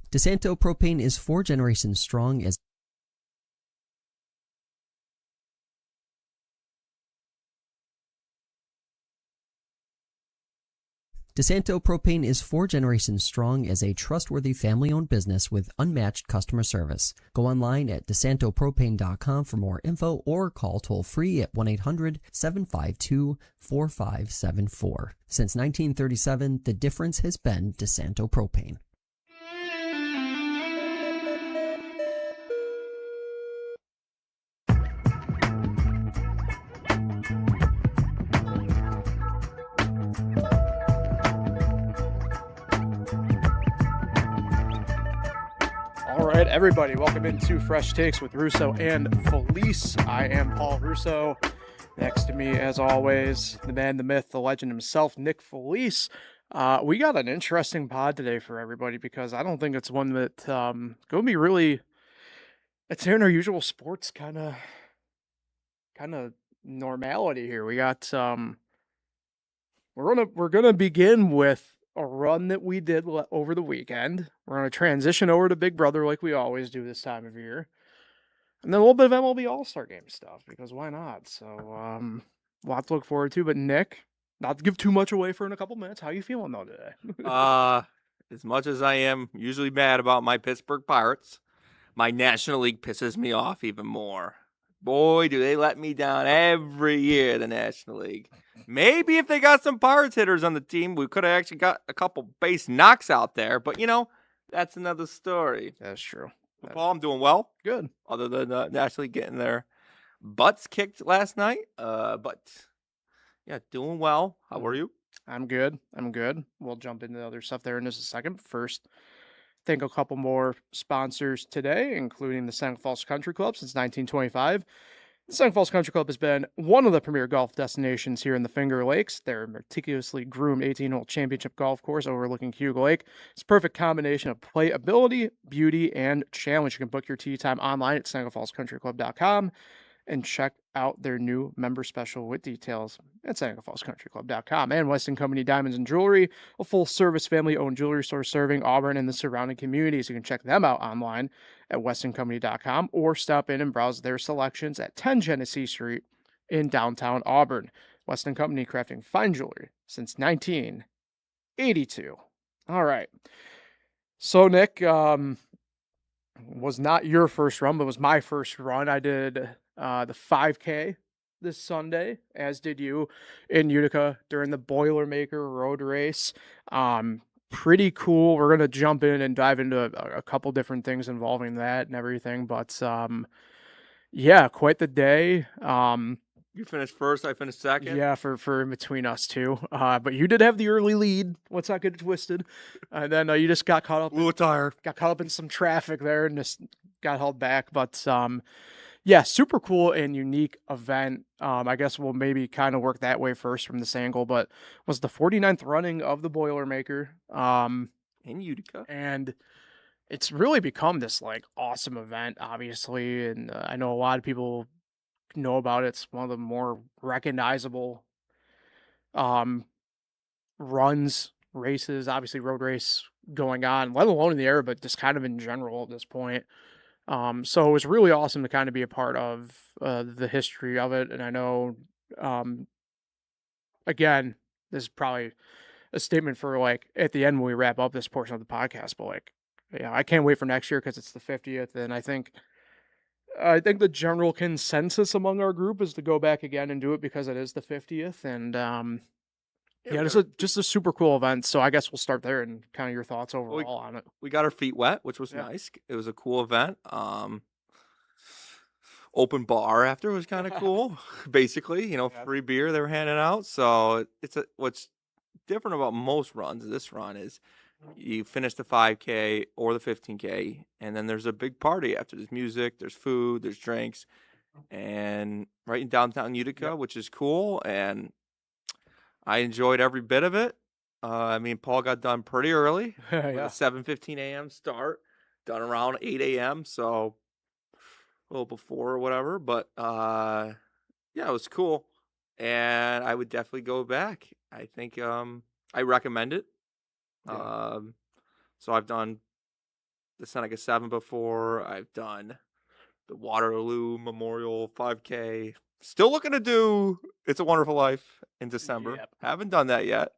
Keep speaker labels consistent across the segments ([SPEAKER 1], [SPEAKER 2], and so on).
[SPEAKER 1] DeSanto Propane is 4 generations strong as DeSanto Propane is 4 generations strong as a trustworthy family-owned business with unmatched customer service. Go online at DeSantoPropane.com for more info or call toll-free at 1-800-752-4574. Since 1937, the difference has been DeSanto Propane.
[SPEAKER 2] All right, everybody, welcome into Fresh Takes with Russo and Felice. I am Paul Russo. Next to me, as always, the man, the myth, the legend himself, Nick Felice. We got an interesting pod today for everybody because I don't think it's one that going to be really. It's in our usual sports kind of normality here. We got we're gonna begin with a run that we did over the weekend. We're going to transition over to Big Brother like we always do this time of year. And then a little bit of MLB All Star Game stuff, because why not? So, a lot to look forward to. But Nick, not to give too much away for in a couple minutes, how you feeling though today?
[SPEAKER 3] As much as I am usually mad about my Pittsburgh Pirates, my National League pisses me off even more. Boy, do they let me down every year, the National League. Maybe if they got some Pirates hitters on the team, we could have actually got a couple base knocks out there. But, that's another story.
[SPEAKER 2] That's true.
[SPEAKER 3] But Paul, I'm doing well.
[SPEAKER 2] Good.
[SPEAKER 3] Other than National League getting their butts kicked last night. But, yeah, doing well. How are you?
[SPEAKER 2] I'm good. We'll jump into the other stuff there in just a second. First, thank a couple more sponsors today, including the Seneca Falls Country Club since 1925. The Seneca Falls Country Club has been one of the premier golf destinations here in the Finger Lakes. Their meticulously groomed 18-hole championship golf course overlooking Hugo Lake. It's a perfect combination of playability, beauty, and challenge. You can book your tee time online at SenecaFallsCountryClub.com and check out their new member special with details at SenecaFallsCountryClub.com. And Weston Company Diamonds and Jewelry, a full-service family-owned jewelry store serving Auburn and the surrounding communities. You can check them out online at WestonCompany.com or stop in and browse their selections at 10 Genesee Street in downtown Auburn. Weston Company, crafting fine jewelry since 1982. All right. So, Nick, was not your first run, but was my first run. I did the 5K this Sunday, as did you, in Utica during the Boilermaker Road Race. Pretty cool. We're going to jump in and dive into a couple different things involving that and everything. But, yeah, quite the day.
[SPEAKER 3] You finished first, I finished second.
[SPEAKER 2] Yeah, for in between us two. But you did have the early lead. Let's not get it twisted. And then you just got caught up.
[SPEAKER 3] Blew a tire.
[SPEAKER 2] Got caught up in some traffic there and just got held back. But yeah, super cool and unique event. I guess we'll maybe kind of work that way first from this angle. But was the 49th running of the Boilermaker
[SPEAKER 3] in Utica,
[SPEAKER 2] and it's really become this like awesome event, obviously. And I know a lot of people know about it. It's one of the more recognizable races, obviously road race going on, let alone in the area, but just kind of in general at this point. So it was really awesome to kind of be a part of the history of it. And I know, again, this is probably a statement for like at the end when we wrap up this portion of the podcast, but like, I can't wait for next year because it's the 50th. And I think the general consensus among our group is to go back again and do it because it is the 50th. And it's just a super cool event. So I guess we'll start there and kind of your thoughts overall on it.
[SPEAKER 3] We got our feet wet, which was nice. It was a cool event. Open bar after was kind of cool. Basically, free beer they were handing out. So what's different about most runs. This run is you finish the 5K or the 15K, and then there's a big party after. There's music, there's food, there's drinks, and right in downtown Utica, which is cool. And I enjoyed every bit of it. Paul got done pretty early with a 7:15 a.m. start, done around 8 a.m., so a little before or whatever. But, it was cool, and I would definitely go back. I think I recommend it. So I've done the Seneca 7 before. I've done the Waterloo Memorial 5K. Still looking to do It's a Wonderful Life in December.
[SPEAKER 2] Yep.
[SPEAKER 3] Haven't done that yet.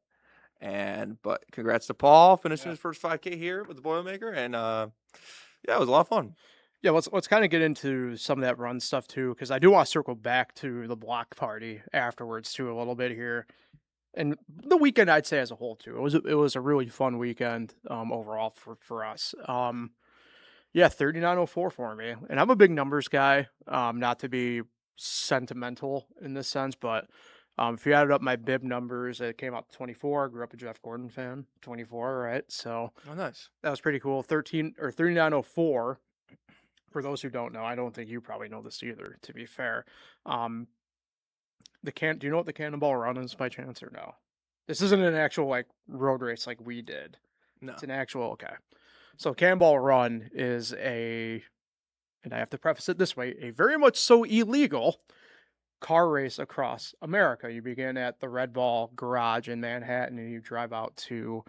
[SPEAKER 3] But congrats to Paul finishing
[SPEAKER 2] Yeah.
[SPEAKER 3] his first 5K here with the Boilermaker, and yeah, it was a lot of fun.
[SPEAKER 2] Yeah, let's kind of get into some of that run stuff too, because I do want to circle back to the block party afterwards too a little bit here, and the weekend I'd say as a whole too. It was a really fun weekend overall for us. Yeah, 39:04 for me, and I'm a big numbers guy. Not to be sentimental in this sense, but if you added up my bib numbers, it came out to 24. I grew up a Jeff Gordon fan. 24, right? So
[SPEAKER 3] Oh, nice.
[SPEAKER 2] that was pretty cool. 39:04. For those who don't know, I don't think you probably know this either, to be fair. Do you know what the Cannonball Run is by chance or no? This isn't an actual like road race like we did.
[SPEAKER 3] No.
[SPEAKER 2] It's an actual okay. So Cannonball Run is and I have to preface it this way, a very much so illegal car race across America. You begin at the Red Ball Garage in Manhattan and you drive out to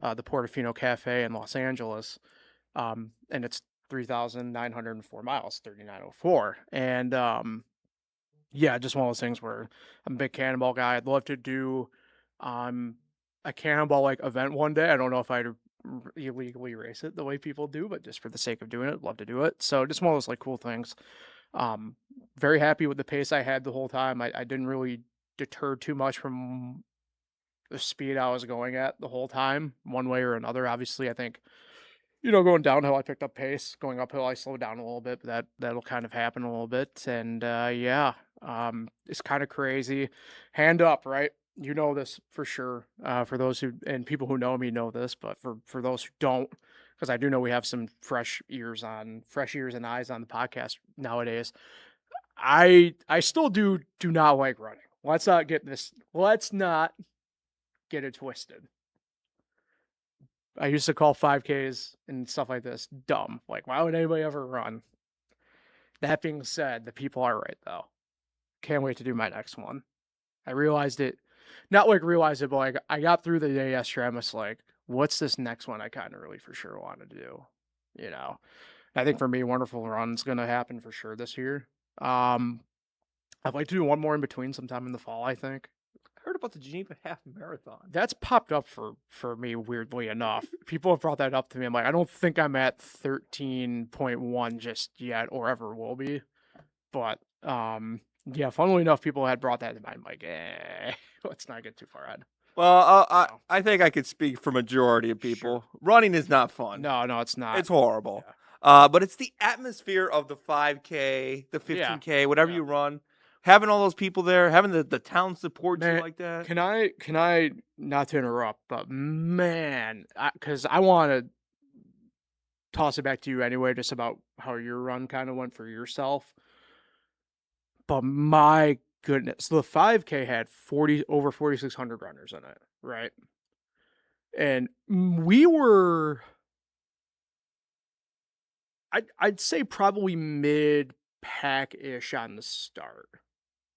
[SPEAKER 2] the Portofino Cafe in Los Angeles. And it's 3,904 miles, 39:04. And yeah, just one of those things where I'm a big cannonball guy. I'd love to do a cannonball like event one day. I don't know if I'd illegally race it the way people do, but just for the sake of doing it, I'd love to do it. So just one of those like cool things. Very happy with the pace I had the whole time. I didn't really deter too much from the speed I was going at the whole time, one way or another. Obviously, I think going downhill, I picked up pace. Going uphill, I slowed down a little bit, but that'll kind of happen a little bit. And yeah, it's kind of crazy. Hand up, right? You know this for sure. For those who and people who know me know this, but for those who don't, because I do know we have some fresh ears and eyes on the podcast nowadays. I still do not like running. Let's not get it twisted. I used to call 5Ks and stuff like this dumb. Like, why would anybody ever run? That being said, the people are right, though. Can't wait to do my next one. I realized it, not like realized it, but like I got through the day yesterday. I'm just like, what's this next one I kind of really for sure want to do? I think for me, Wonderful Run's going to happen for sure this year. I'd like to do one more in between sometime in the fall, I think.
[SPEAKER 3] I heard about the Geneva Half Marathon.
[SPEAKER 2] That's popped up for me weirdly enough. People have brought that up to me. I'm like, I don't think I'm at 13.1 just yet or ever will be. But yeah, funnily enough, people had brought that to mind. I'm like, let's not get too far ahead.
[SPEAKER 3] Well, I think I could speak for majority of people. Sure. Running is not fun.
[SPEAKER 2] No, it's not.
[SPEAKER 3] It's horrible.
[SPEAKER 2] Yeah.
[SPEAKER 3] But it's the atmosphere of the 5K, the 15K, whatever you run. Having all those people there, having the town support you like that.
[SPEAKER 2] Can I not to interrupt, but man, because I want to toss it back to you anyway, just about how your run kind of went for yourself. But my goodness, the 5K had over 4,600 runners in it, right? And we were, I'd say probably mid-pack-ish on the start.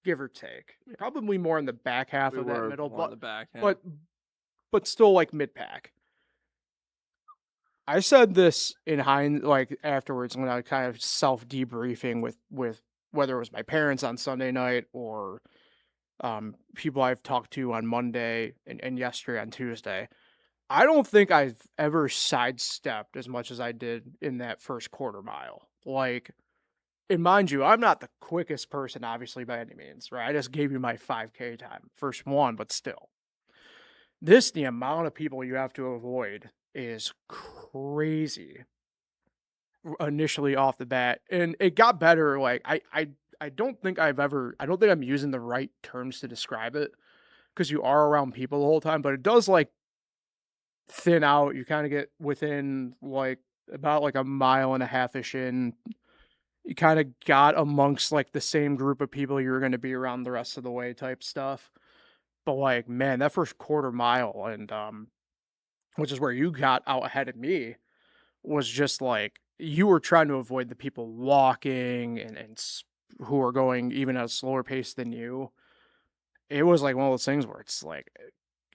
[SPEAKER 2] Give or take, probably more in the back half of that middle, but
[SPEAKER 3] the back,
[SPEAKER 2] but still like mid pack. I said this in afterwards when I kind of self debriefing with whether it was my parents on Sunday night or people I've talked to on Monday and yesterday on Tuesday. I don't think I've ever sidestepped as much as I did in that first quarter mile. And mind you, I'm not the quickest person, obviously, by any means, right? I just gave you my 5K time, first one, but still. The amount of people you have to avoid is crazy initially off the bat. And it got better. I don't think I'm using the right terms to describe it because you are around people the whole time, but it does thin out. You kind of get within about a mile and a half-ish in. You kind of got amongst the same group of people you're going to be around the rest of the way type stuff. But man, that first quarter mile and which is where you got out ahead of me was just you were trying to avoid the people walking and who are going even at a slower pace than you. It was one of those things where it's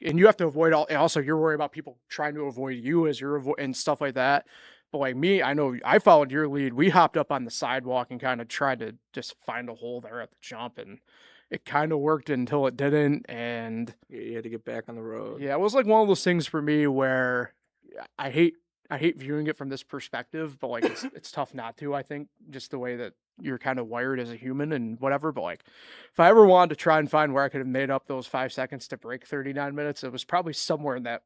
[SPEAKER 2] and you have to avoid also you're worried about people trying to avoid you as you're and stuff like that. But like me, I know I followed your lead. We hopped up on the sidewalk and kind of tried to just find a hole there at the jump, and it kind of worked until it didn't. And
[SPEAKER 3] Yeah, you had to get back on the road.
[SPEAKER 2] yeah, it was like one of those things for me where I hate viewing it from this perspective, but like it's tough not to. I think just the way that you're kind of wired as a human and whatever. But like, if I ever wanted to try and find where I could have made up those 5 seconds to break 39 minutes, it was probably somewhere in that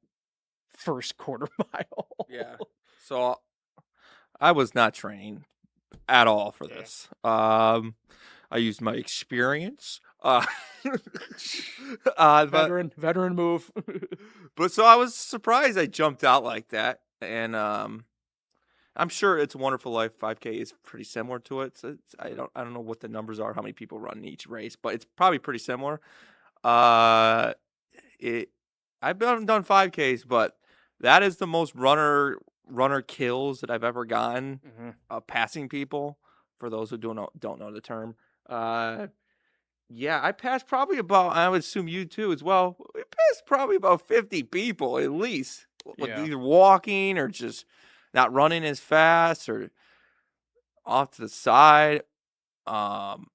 [SPEAKER 2] first quarter mile.
[SPEAKER 3] Yeah. So I was not trained at all for this. I used my experience.
[SPEAKER 2] Veteran move.
[SPEAKER 3] But so I was surprised I jumped out like that, and I'm sure It's a Wonderful Life 5K is pretty similar to it. So I don't know what the numbers are, how many people run in each race, but it's probably pretty similar. I've done 5Ks, but that is the most runner kills that I've ever gotten. Passing people, for those who don't know the term. Yeah, I passed probably about, I would assume you too as well. We passed probably about 50 people at least. With either walking or just not running as fast or off to the side. And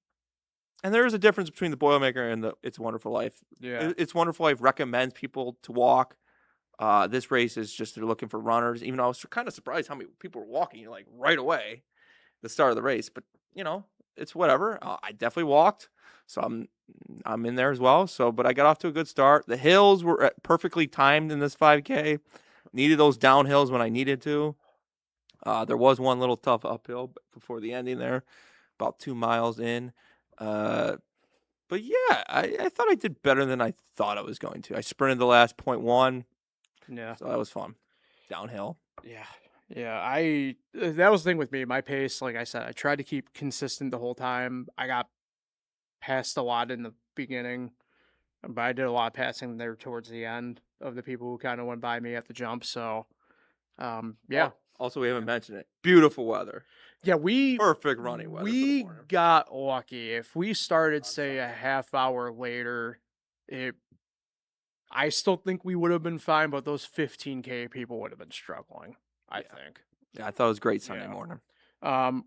[SPEAKER 3] there is a difference between the Boilermaker and the It's a Wonderful Life.
[SPEAKER 2] Yeah.
[SPEAKER 3] It's Wonderful Life recommends people to walk. This race is just they're looking for runners. Even though I was kind of surprised how many people were walking like right away, the start of the race. But it's whatever. I definitely walked, so I'm in there as well. So, but I got off to a good start. The hills were perfectly timed in this 5K. Needed those downhills when I needed to. There was one little tough uphill before the ending there, about 2 miles in. But yeah, I thought I did better than I thought I was going to. I sprinted the last 0.1.
[SPEAKER 2] Yeah.
[SPEAKER 3] So that was fun. Downhill.
[SPEAKER 2] Yeah. Yeah. That was the thing with me. My pace, like I said, I tried to keep consistent the whole time. I got passed a lot in the beginning, but I did a lot of passing there towards the end of the people who kind of went by me at the jump. So, yeah.
[SPEAKER 3] Also, we haven't mentioned it. Beautiful weather.
[SPEAKER 2] Yeah,
[SPEAKER 3] Perfect running weather.
[SPEAKER 2] We got lucky. If we started, say, a half hour later, I still think we would have been fine, but those 15K people would have been struggling, I think.
[SPEAKER 3] Yeah, I thought it was great Sunday morning.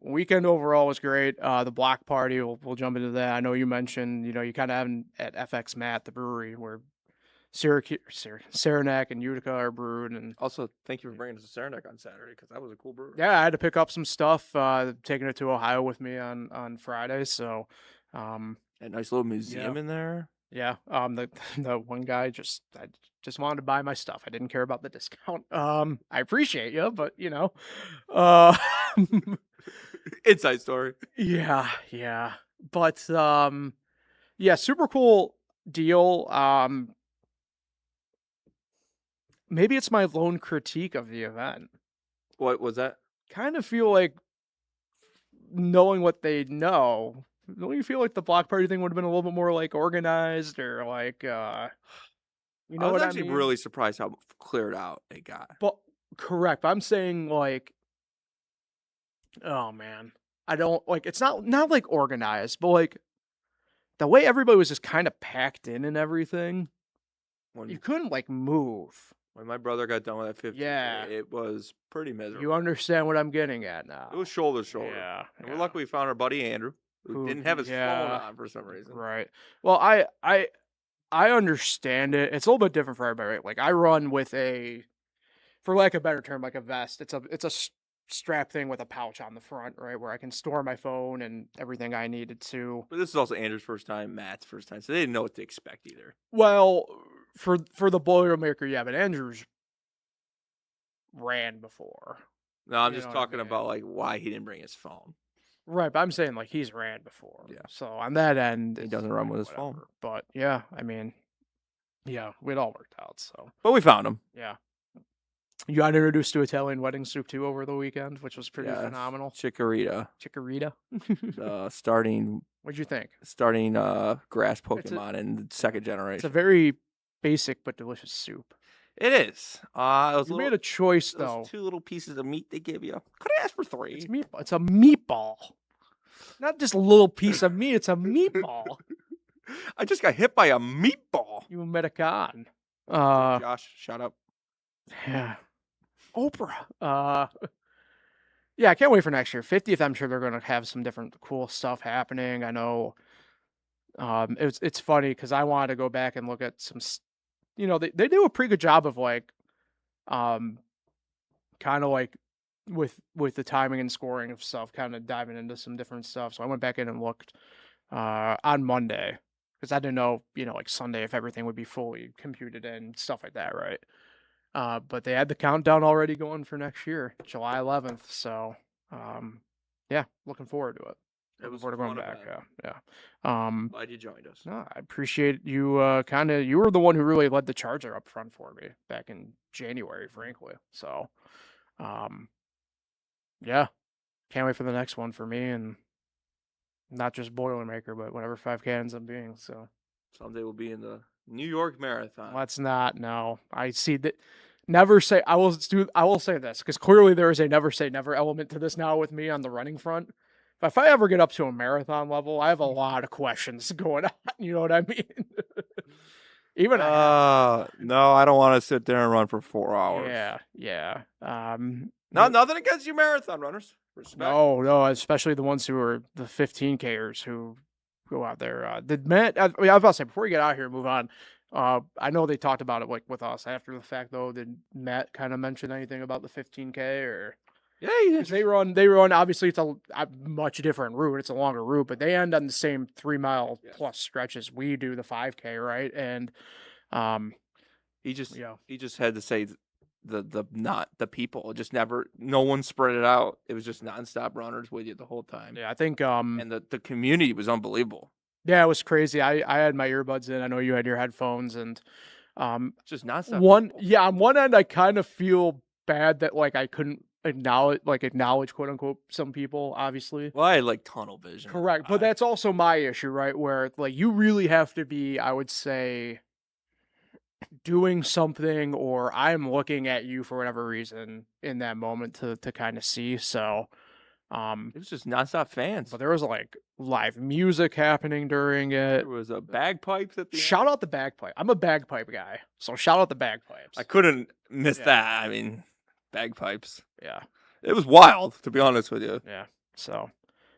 [SPEAKER 2] Weekend overall was great. The block party, we'll jump into that. I know you mentioned, you kind of have at FX Matt, the brewery, where Saranac and Utica are brewed. And
[SPEAKER 3] also, thank you for bringing us to Saranac on Saturday, because that was a cool brewery.
[SPEAKER 2] Yeah, I had to pick up some stuff, taking it to Ohio with me on Friday. So,
[SPEAKER 3] a nice little museum in there.
[SPEAKER 2] Yeah. The one guy I just wanted to buy my stuff. I didn't care about the discount. I appreciate you, but
[SPEAKER 3] inside story.
[SPEAKER 2] Yeah. But yeah, super cool deal. Maybe it's my lone critique of the event.
[SPEAKER 3] What was that?
[SPEAKER 2] Kind of feel like, knowing what they know, don't you feel like the block party thing would have been a little bit more like organized, or like, I
[SPEAKER 3] was actually really surprised how cleared out it got.
[SPEAKER 2] But correct. But I'm saying, like, oh man, I don't like. It's not like organized, but like the way everybody was just kind of packed in and everything. You couldn't like move.
[SPEAKER 3] When my brother got done with that 50, it was pretty miserable.
[SPEAKER 2] You understand what I'm getting at now.
[SPEAKER 3] It was shoulder to shoulder.
[SPEAKER 2] Yeah.
[SPEAKER 3] And we're lucky we found our buddy Andrew, who didn't have his phone on for some reason.
[SPEAKER 2] Right. Well, I understand it. It's a little bit different for everybody, right? Like, I run with for lack of a better term, like a vest. It's a strap thing with a pouch on the front, right, where I can store my phone and everything I needed to.
[SPEAKER 3] But this is also Andrew's first time, Matt's first time, so they didn't know what to expect either.
[SPEAKER 2] Well, for the Boilermaker, yeah, but Andrew's ran before.
[SPEAKER 3] No, I'm just talking about like why he didn't bring his phone.
[SPEAKER 2] Right, but I'm saying like he's ran before.
[SPEAKER 3] Yeah.
[SPEAKER 2] So on that end,
[SPEAKER 3] he doesn't run with his phone.
[SPEAKER 2] But yeah, I mean, yeah, it all worked out. So.
[SPEAKER 3] But we found him.
[SPEAKER 2] Yeah. You got introduced to Italian wedding soup too over the weekend, which was pretty phenomenal.
[SPEAKER 3] Chikorita. Starting.
[SPEAKER 2] What'd you think?
[SPEAKER 3] Starting grass Pokemon in the second generation.
[SPEAKER 2] It's a very basic but delicious soup.
[SPEAKER 3] It is.
[SPEAKER 2] You made a choice though.
[SPEAKER 3] Those 2 little pieces of meat they give you. Could I ask for 3?
[SPEAKER 2] It's meatball. It's a meatball. Not just a little piece of meat. It's a meatball.
[SPEAKER 3] I just got hit by a meatball.
[SPEAKER 2] You American.
[SPEAKER 3] Josh, shut up.
[SPEAKER 2] Yeah. Oprah. Yeah, I can't wait for next year. 50th, I'm sure they're going to have some different cool stuff happening. I know. It's funny because I wanted to go back and look at some. They do a pretty good job of like, kind of like with the timing and scoring of stuff, kind of diving into some different stuff. So I went back in and looked on Monday because I didn't know, like Sunday if everything would be fully computed and stuff like that, right? But they had the countdown already going for next year, July 11th. So, yeah, looking forward to it.
[SPEAKER 3] It was
[SPEAKER 2] Looking forward to going
[SPEAKER 3] fun
[SPEAKER 2] back.
[SPEAKER 3] event.
[SPEAKER 2] Yeah.
[SPEAKER 3] Glad you joined us.
[SPEAKER 2] No, I appreciate you. You were the one who really led the charger up front for me back in January, frankly. So, yeah, can't wait for the next one for me, and not just Boilermaker, but whatever 5K ends up being. So
[SPEAKER 3] Someday we'll be in the New York Marathon.
[SPEAKER 2] let's not. No, I see that. Never say. I will say this because clearly there is a never say never element to this now with me on the running front. But if I ever get up to a marathon level, I have a lot of questions going on. You know what I mean? Even
[SPEAKER 3] no, I don't want to sit there and run for 4 hours.
[SPEAKER 2] Yeah.
[SPEAKER 3] Nothing against you marathon runners. Respect.
[SPEAKER 2] No, especially the ones who are the 15Kers who go out there. Did Matt? I was about to say before we get out of here, and move on. I know they talked about it like with us after the fact though. Did Matt kind of mention anything about the 15K or?
[SPEAKER 3] Yeah,
[SPEAKER 2] They run. Obviously, it's a much different route. It's a longer route, but they end on the same 3 mile plus stretch as we do the 5K, right? And
[SPEAKER 3] he just had to say the not the people. Just never. No one spread it out. It was just nonstop runners with you the whole time.
[SPEAKER 2] Yeah, I think
[SPEAKER 3] and the community was unbelievable.
[SPEAKER 2] Yeah, it was crazy. I had my earbuds in. I know you had your headphones, and
[SPEAKER 3] just nonstop.
[SPEAKER 2] On one end, I kind of feel bad that like I couldn't acknowledge quote unquote some people, obviously.
[SPEAKER 3] Well, I had like tunnel vision.
[SPEAKER 2] Correct, but that's also my issue, right? Where like you really have to be, I would say, doing something, or I'm looking at you for whatever reason in that moment to kind of see. So.
[SPEAKER 3] It was just nonstop fans.
[SPEAKER 2] But there was like live music happening during it.
[SPEAKER 3] There was a bagpipes at the
[SPEAKER 2] Shout
[SPEAKER 3] end.
[SPEAKER 2] out the bagpipe. I'm a bagpipe guy, so shout out the bagpipes.
[SPEAKER 3] I couldn't miss that. I mean, bagpipes.
[SPEAKER 2] Yeah.
[SPEAKER 3] It was wild, to be honest with you.
[SPEAKER 2] Yeah. So,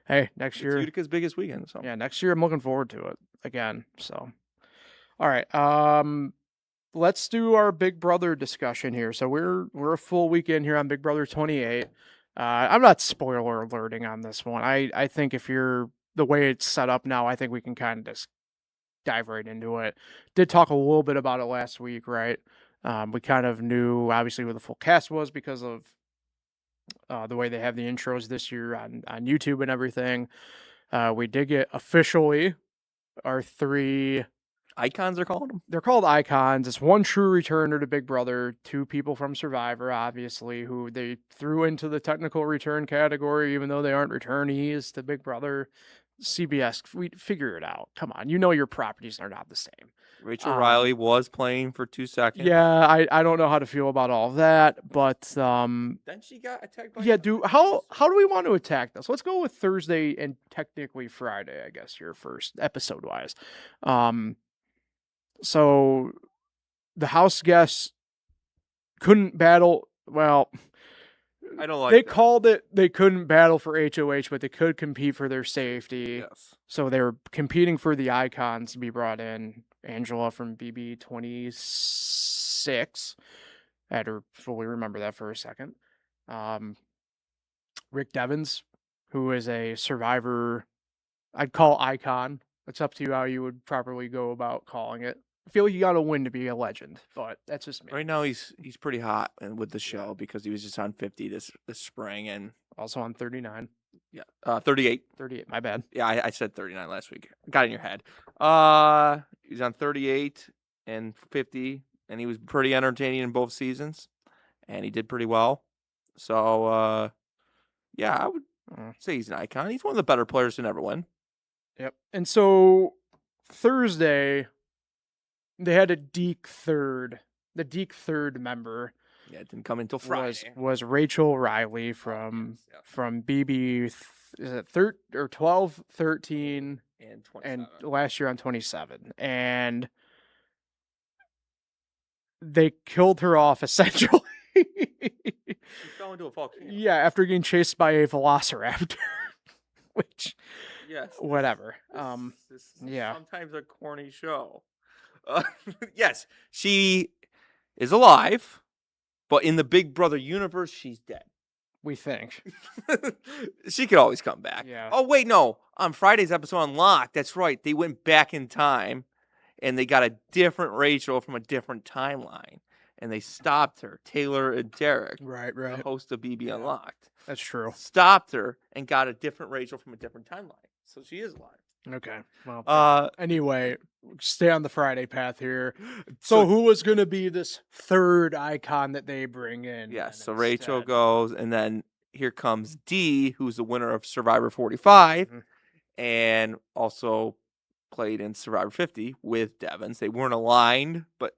[SPEAKER 2] hey, next year.
[SPEAKER 3] Utica's biggest weekend. So.
[SPEAKER 2] Yeah, next year I'm looking forward to it again. So, all right. Let's do our Big Brother discussion here. So we're a full weekend here on Big Brother 28. I'm not spoiler alerting on this one. I think if you're the way it's set up now, I think we can kind of just dive right into it. Did talk a little bit about it last week, right? We kind of knew obviously who the full cast was because of the way they have the intros this year on YouTube and everything. We did get officially our 3
[SPEAKER 3] icons are called them.
[SPEAKER 2] They're called icons. It's 1 true returner to Big Brother, 2 people from Survivor, obviously, who they threw into the technical return category, even though they aren't returnees to Big Brother. CBS, we figure it out. Come on, your properties are not the same.
[SPEAKER 3] Rachel Riley was playing for 2 seconds.
[SPEAKER 2] Yeah, I don't know how to feel about all of that, but
[SPEAKER 3] then she got attacked by.
[SPEAKER 2] Yeah, how do we want to attack this? Let's go with Thursday and technically Friday, I guess, here first, episode wise. So the house guests couldn't battle. Well,
[SPEAKER 3] I don't like
[SPEAKER 2] they
[SPEAKER 3] that.
[SPEAKER 2] called it they couldn't battle for HOH, but they could compete for their safety.
[SPEAKER 3] Yes.
[SPEAKER 2] So they were competing for the icons to be brought in. Angela from BB 26. I had to fully remember that for a second. Rick Devens, who is a Survivor, I'd call icon. It's up to you how you would properly go about calling it. I feel like you got to win to be a legend, but that's just me.
[SPEAKER 3] Right now, he's pretty hot with the show because he was just on 50 this spring and
[SPEAKER 2] also on 39.
[SPEAKER 3] Yeah, 38.
[SPEAKER 2] 38. My bad.
[SPEAKER 3] Yeah, I said 39 last week. Got it in your head. He's on 38 and 50, and he was pretty entertaining in both seasons, and he did pretty well. So, yeah, I would say he's an icon. He's one of the better players to never win.
[SPEAKER 2] Yep. And so Thursday, they had a Deke third. The Deke third member.
[SPEAKER 3] Yeah, it didn't come until Friday.
[SPEAKER 2] Was Rachel Riley from BB. Is it 12, 13,
[SPEAKER 3] and 27.
[SPEAKER 2] And last year on 27, and they killed her off essentially.
[SPEAKER 3] She fell into a volcano.
[SPEAKER 2] Yeah, after getting chased by a velociraptor. Which,
[SPEAKER 3] Yes.
[SPEAKER 2] whatever.
[SPEAKER 3] This is
[SPEAKER 2] yeah.
[SPEAKER 3] sometimes a corny show. Yes, she is alive, but in the Big Brother universe, she's dead.
[SPEAKER 2] We think.
[SPEAKER 3] She could always come back.
[SPEAKER 2] Yeah.
[SPEAKER 3] Oh, wait, no. On Friday's episode on Lock, that's right. They went back in time and they got a different Rachel from a different timeline. And they stopped her, Taylor and Derek,
[SPEAKER 2] Right.
[SPEAKER 3] the host of BB
[SPEAKER 2] Yeah.
[SPEAKER 3] Unlocked.
[SPEAKER 2] That's true.
[SPEAKER 3] Stopped her and got a different Rachel from a different timeline. So she is alive.
[SPEAKER 2] Okay. Well, anyway, stay on the Friday path here. So
[SPEAKER 3] So
[SPEAKER 2] who was going to be this third icon that they bring in?
[SPEAKER 3] yes,
[SPEAKER 2] then
[SPEAKER 3] so Rachel
[SPEAKER 2] instead?
[SPEAKER 3] goes, and then here comes Dee, who's the winner of Survivor 45,
[SPEAKER 2] Mhm.
[SPEAKER 3] and also played in Survivor 50 with Devins. They weren't aligned, but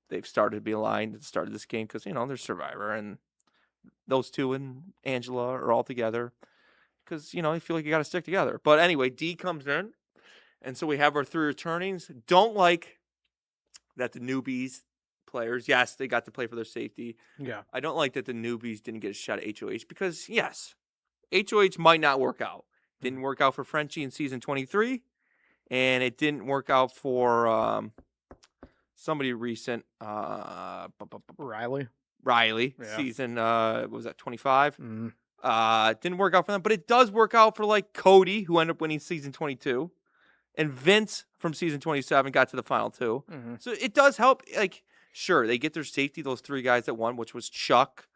[SPEAKER 3] they've started to be aligned at the start of this game because, they're Survivor, and those two and Angela are all together because, I feel like you got to stick together. But anyway, Dee comes in, and so we have our 3 returnings. Don't like that the newbies players, yes, they got to play for their safety.
[SPEAKER 2] Yeah.
[SPEAKER 3] I don't like that the newbies didn't get a shot at HOH because, yes, HOH might not work out. Didn't work out for Frenchie in season 23, and it didn't work out for somebody recent,
[SPEAKER 2] Riley.
[SPEAKER 3] Riley, season, what was that, 25?
[SPEAKER 2] Mm.
[SPEAKER 3] Didn't work out for them, but it does work out for, like, Cody, who ended up winning season 22, and Vince from season 27 got to the final 2.
[SPEAKER 2] Mm-hmm.
[SPEAKER 3] So it does help, like, sure, they get their safety, those 3 guys that won, which was Chuck,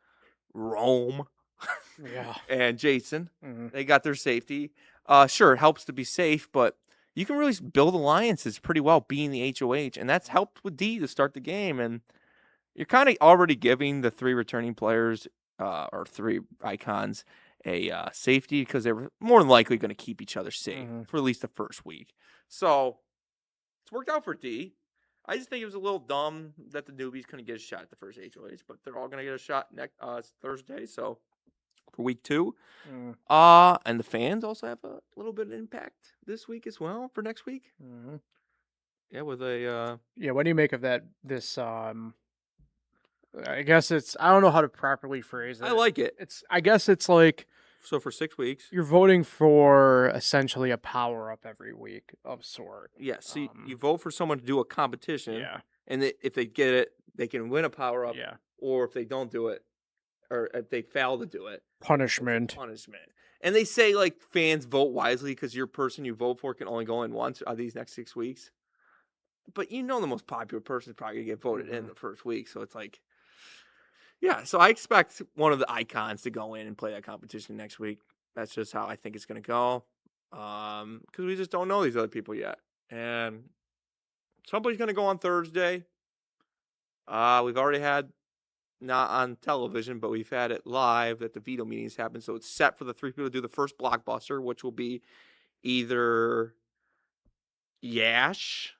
[SPEAKER 3] Rome,
[SPEAKER 2] Yeah.
[SPEAKER 3] and Jason.
[SPEAKER 2] Mm-hmm.
[SPEAKER 3] They got their safety. Sure, it helps to be safe, but you can really build alliances pretty well being the HOH, and that's helped with D to start the game. And you're kind of already giving the 3 returning players or 3 icons a safety because they were more than likely going to keep each other safe for at least the first week. So it's worked out for D. I just think it was a little dumb that the newbies couldn't get a shot at the first HOH, but they're all going to get a shot next Thursday. So for week 2. And the fans also have a little bit of impact this week as well for next week.
[SPEAKER 2] Mm-hmm.
[SPEAKER 3] Yeah, with a
[SPEAKER 2] Yeah. What do you make of that? This I guess I don't know how to properly phrase it.
[SPEAKER 3] I like it.
[SPEAKER 2] I guess it's like
[SPEAKER 3] So for 6 weeks,
[SPEAKER 2] you're voting for essentially a power up every week of sort.
[SPEAKER 3] yeah. So you vote for someone to do a competition,
[SPEAKER 2] Yeah.
[SPEAKER 3] and if they get it, they can win a power up.
[SPEAKER 2] Yeah.
[SPEAKER 3] Or if they don't do it, or if they fail to do it,
[SPEAKER 2] Punishment.
[SPEAKER 3] And they say like fans vote wisely because your person you vote for can only go in once of these next 6 weeks. But the most popular person is probably gonna get voted in the first week, so it's like, yeah. So I expect one of the icons to go in and play that competition next week. That's just how I think it's gonna go, because we just don't know these other people yet, and somebody's gonna go on Thursday. We've already had. Not on television, but we've had it live that the veto meetings happen. So it's set for the 3 people to do the first blockbuster, which will be either Yash,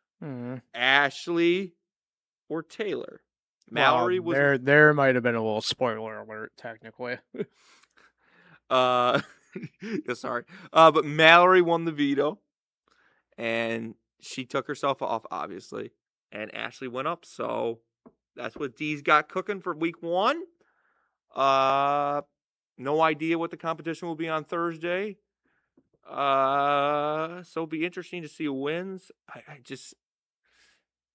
[SPEAKER 3] Ashley, or Taylor. Mallory was
[SPEAKER 2] there might have been a little spoiler alert, technically.
[SPEAKER 3] yeah, sorry. But Mallory won the veto, and she took herself off, obviously, and Ashley went up. So that's what Dee's got cooking for week 1. No idea what the competition will be on Thursday. So it'll be interesting to see who wins.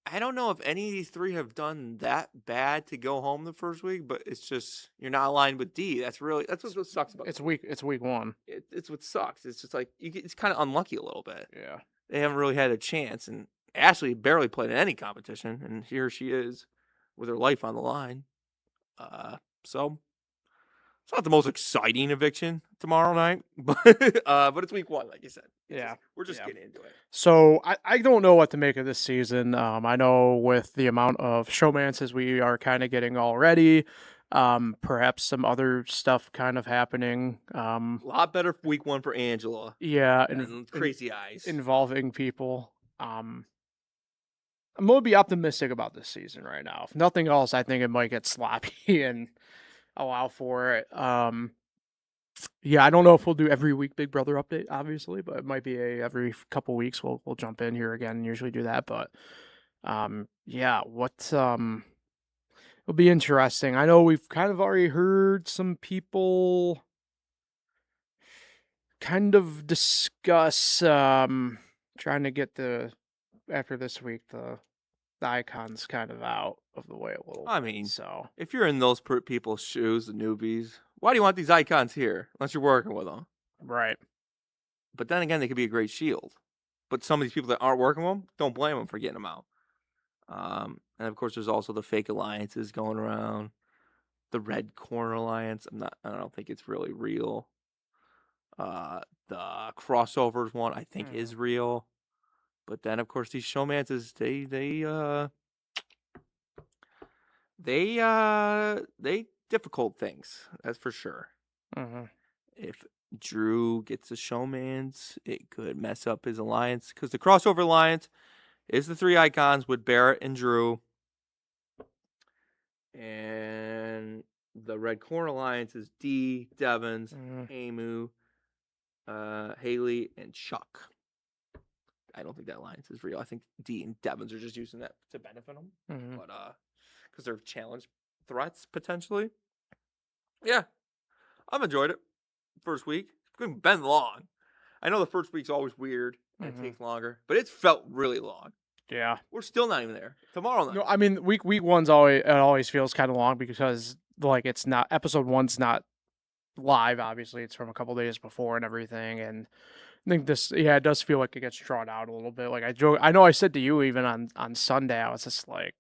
[SPEAKER 3] I don't know if any of these 3 have done that bad to go home the first week, but it's just you're not aligned with D. That's what sucks about
[SPEAKER 2] It's week 1.
[SPEAKER 3] it's what sucks. It's just like it's kind of unlucky a little bit.
[SPEAKER 2] Yeah.
[SPEAKER 3] They haven't really had a chance, and Ashley barely played in any competition, and here she is with her life on the line. So it's not the most exciting eviction tomorrow night, but it's week 1, like you said. We're just getting into it.
[SPEAKER 2] So I don't know what to make of this season. I know with the amount of showmances we are kind of getting already, perhaps some other stuff kind of happening.
[SPEAKER 3] A lot better week 1 for Angela.
[SPEAKER 2] Yeah,
[SPEAKER 3] and Crazy Eyes
[SPEAKER 2] involving people. I'm going to be optimistic about this season right now. If nothing else, I think it might get sloppy and allow for it. Yeah, I don't know if we'll do every week Big Brother update, obviously, but it might be every couple weeks we'll jump in here again and usually do that. But yeah, It'll be interesting. I know we've kind of already heard some people kind of discuss trying to get after this week the icons kind of out of the way a little
[SPEAKER 3] I
[SPEAKER 2] bit.
[SPEAKER 3] mean,
[SPEAKER 2] So
[SPEAKER 3] if you're in those people's shoes, the newbies, why do you want these icons here unless you're working with them?
[SPEAKER 2] right.
[SPEAKER 3] But then again, they could be a great shield. But some of these people that aren't working with them, don't blame them for getting them out. And of course, there's also the fake alliances going around. The Red Corner Alliance. I don't think it's really real. The crossovers one, I think, is real. But then, of course, these showmances, they difficult things. That's for sure.
[SPEAKER 2] Mm-hmm.
[SPEAKER 3] If Drew gets a showman's, it could mess up his alliance because the crossover alliance is the 3 icons with Barrett and Drew, and the Red Corner Alliance is D, Devins, Hamu, Haley, and Chuck. I don't think that alliance is real. I think D and Devins are just using that to benefit them, but because they're challenge threats potentially. Yeah, I've enjoyed it. First week, it's been long. I know the first week's always weird and it takes longer, but it's felt really long.
[SPEAKER 2] Yeah.
[SPEAKER 3] We're still not even there. Tomorrow night.
[SPEAKER 2] No, I mean week one's always feels kind of long because like it's not episode 1's not live. Obviously, it's from a couple days before and everything. And I think it does feel like it gets drawn out a little bit. Like I know I said to you even on Sunday, I was just like,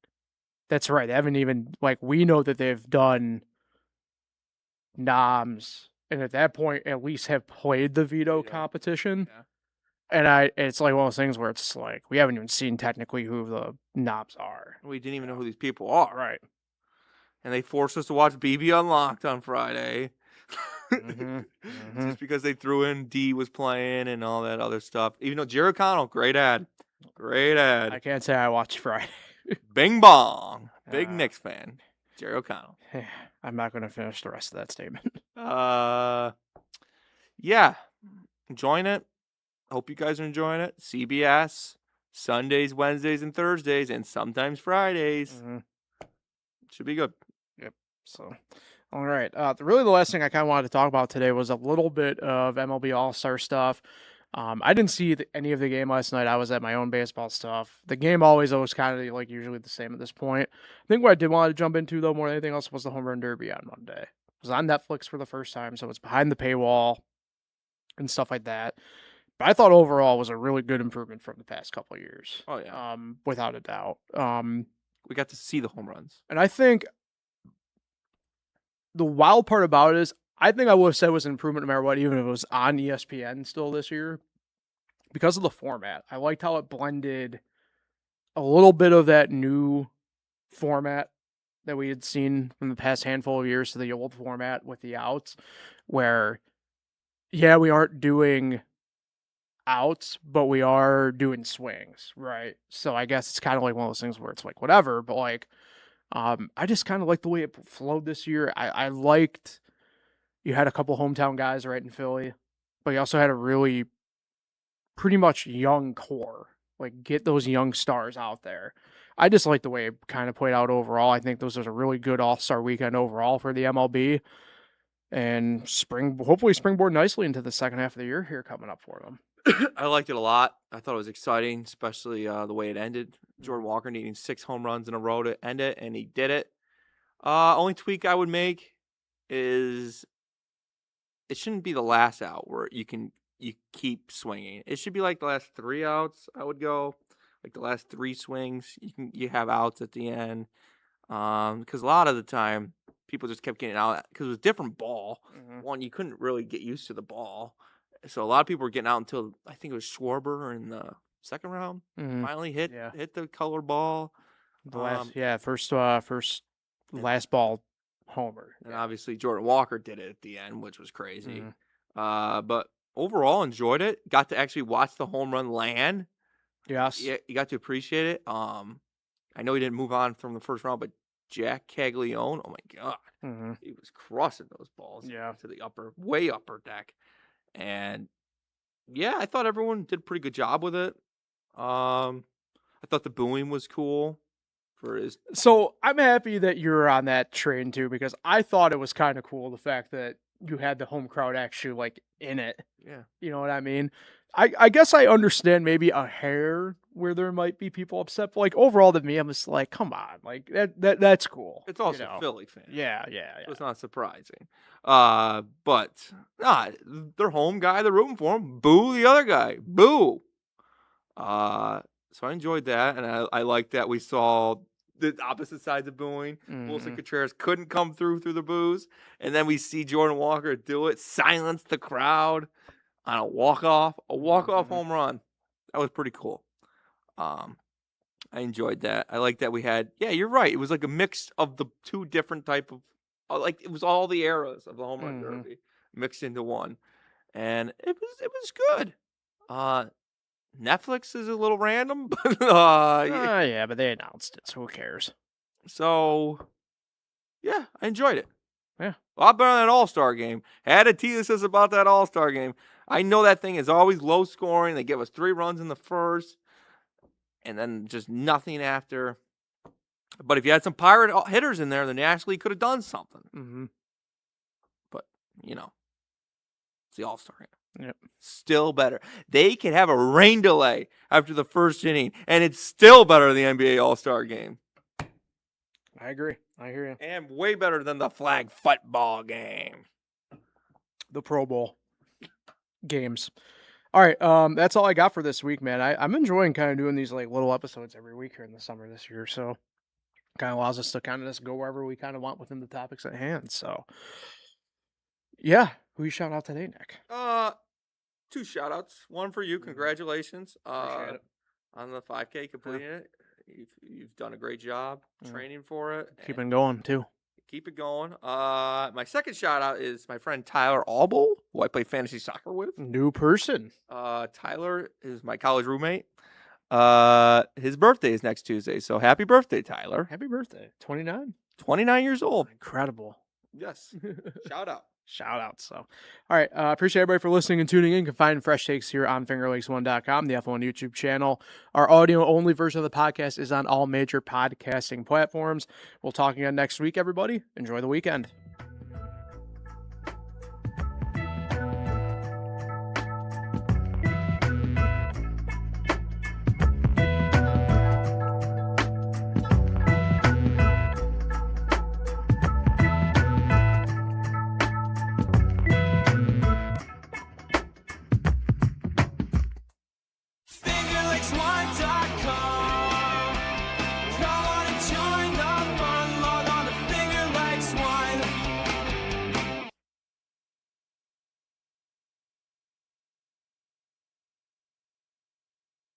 [SPEAKER 2] that's right. They haven't even like we know that they've done noms, and at that point at least have played the veto competition.
[SPEAKER 3] Yeah.
[SPEAKER 2] And it's like one of those things where it's like we haven't even seen technically who the knobs are.
[SPEAKER 3] We didn't even know who these people are.
[SPEAKER 2] Right.
[SPEAKER 3] And they forced us to watch BB Unlocked on Friday. Just because they threw in D was playing and all that other stuff. Even though Jerry O'Connell, great ad. Great ad.
[SPEAKER 2] I can't say I watched Friday.
[SPEAKER 3] Bing bong. Big Knicks fan. Jerry O'Connell.
[SPEAKER 2] I'm not going to finish the rest of that statement.
[SPEAKER 3] Yeah. Enjoying it. Hope you guys are enjoying it. CBS. Sundays, Wednesdays, and Thursdays, and sometimes Fridays. Should be good.
[SPEAKER 2] Yep. So, all right. Really, the last thing I kind of wanted to talk about today was a little bit of MLB All Star stuff. I didn't see any of the game last night. I was at my own baseball stuff. The game always kind of like usually the same at this point. I think what I did want to jump into though more than anything else was the home run derby on Monday. It was on Netflix for the first time, so it's behind the paywall and stuff like that. But I thought overall was a really good improvement from the past couple of years.
[SPEAKER 3] Oh yeah,
[SPEAKER 2] without a doubt.
[SPEAKER 3] We got to see the home runs,
[SPEAKER 2] and I think the wild part about it is I think I would have said it was an improvement no matter what, even if it was on ESPN still this year, because of the format. I liked how it blended a little bit of that new format that we had seen from the past handful of years to the old format with the outs, where, yeah, we aren't doing outs, but we are doing swings, right? So I guess it's kind of like one of those things where it's like, whatever, but like, I just kind of like the way it flowed this year. I liked you had a couple hometown guys right in Philly, but you also had a really pretty much young core. Like get those young stars out there. I just like the way it kind of played out overall. I think this was a really good All-Star weekend overall for the MLB. And hopefully springboard nicely into the second half of the year here coming up for them.
[SPEAKER 3] I liked it a lot. I thought it was exciting, especially the way it ended. Jordan Walker needing 6 home runs in a row to end it, and he did it. Only tweak I would make is it shouldn't be the last out where you keep swinging. It should be like the last 3 outs. I would go like the last 3 swings. You have outs at the end, because a lot of the time people just kept getting out because it was a different ball. One, you couldn't really get used to the ball. So a lot of people were getting out until I think it was Schwarber in the second round. Finally hit the colored ball.
[SPEAKER 2] The last ball homer.
[SPEAKER 3] And obviously Jordan Walker did it at the end, which was crazy. But overall enjoyed it. Got to actually watch the home run land.
[SPEAKER 2] Yes.
[SPEAKER 3] Yeah, you got to appreciate it. I know he didn't move on from the first round, but Jack Caglione, oh my God. He was crossing those balls to the way upper deck. And yeah, I thought everyone did a pretty good job with it. I thought the booing was cool. for his.
[SPEAKER 2] So I'm happy that you're on that train too, because I thought it was kind of cool the fact that you had the home crowd actually like in it.
[SPEAKER 3] Yeah.
[SPEAKER 2] You know what I mean? I guess I understand maybe a hair where there might be people upset, but like overall to me, I'm just like, come on, like that's cool.
[SPEAKER 3] It's also
[SPEAKER 2] you know?
[SPEAKER 3] Philly fan.
[SPEAKER 2] Yeah.
[SPEAKER 3] So it's not surprising. But their home guy, they're rooting for him. Boo the other guy. Boo. So I enjoyed that, and I like that we saw the opposite sides of booing. Wilson Contreras couldn't come through the boos, and then we see Jordan Walker do it, silence the crowd on a walk-off home run. That was pretty cool. I enjoyed that. I like that we had. Yeah, you're right. It was like a mix of the two different type of, like it was all the eras of the home run derby mixed into one, and it was good. Netflix is a little random, but
[SPEAKER 2] Yeah, but they announced it, so who cares?
[SPEAKER 3] So yeah, I enjoyed it.
[SPEAKER 2] Yeah.
[SPEAKER 3] A lot better than that All Star game. Had to tease us about that All Star game. I know that thing is always low scoring. They give us 3 runs in the first, and then just nothing after. But if you had some Pirate hitters in there, then you actually could have done something. But it's the All Star game.
[SPEAKER 2] Yep.
[SPEAKER 3] Still better. They can have a rain delay after the first inning, and it's still better than the NBA All Star game.
[SPEAKER 2] I agree. I hear you.
[SPEAKER 3] And way better than the flag football game.
[SPEAKER 2] The Pro Bowl games. All right, that's all I got for this week, man. I'm enjoying kind of doing these like little episodes every week here in the summer this year, so kind of allows us to kind of just go wherever we kind of want within the topics at hand. So, yeah, who you shout out today, Nick?
[SPEAKER 3] 2 shout outs. One for you. Congratulations
[SPEAKER 2] Appreciate it.
[SPEAKER 3] on the 5K completing it. You've done a great job training for it.
[SPEAKER 2] Keeping going too.
[SPEAKER 3] Keep it going. My second shout out is my friend Tyler Albo, who I play fantasy soccer with.
[SPEAKER 2] New person.
[SPEAKER 3] Tyler is my college roommate. His birthday is next Tuesday, so happy birthday, Tyler.
[SPEAKER 2] Happy birthday. 29.
[SPEAKER 3] 29 years old.
[SPEAKER 2] Incredible.
[SPEAKER 3] Yes. Shout out.
[SPEAKER 2] Shout out. So, all right. Appreciate everybody for listening and tuning in. You can find fresh takes here on fingerlakes1.com, the F1 YouTube channel. Our audio only version of the podcast is on all major podcasting platforms. We'll talk again next week, everybody. Enjoy the weekend.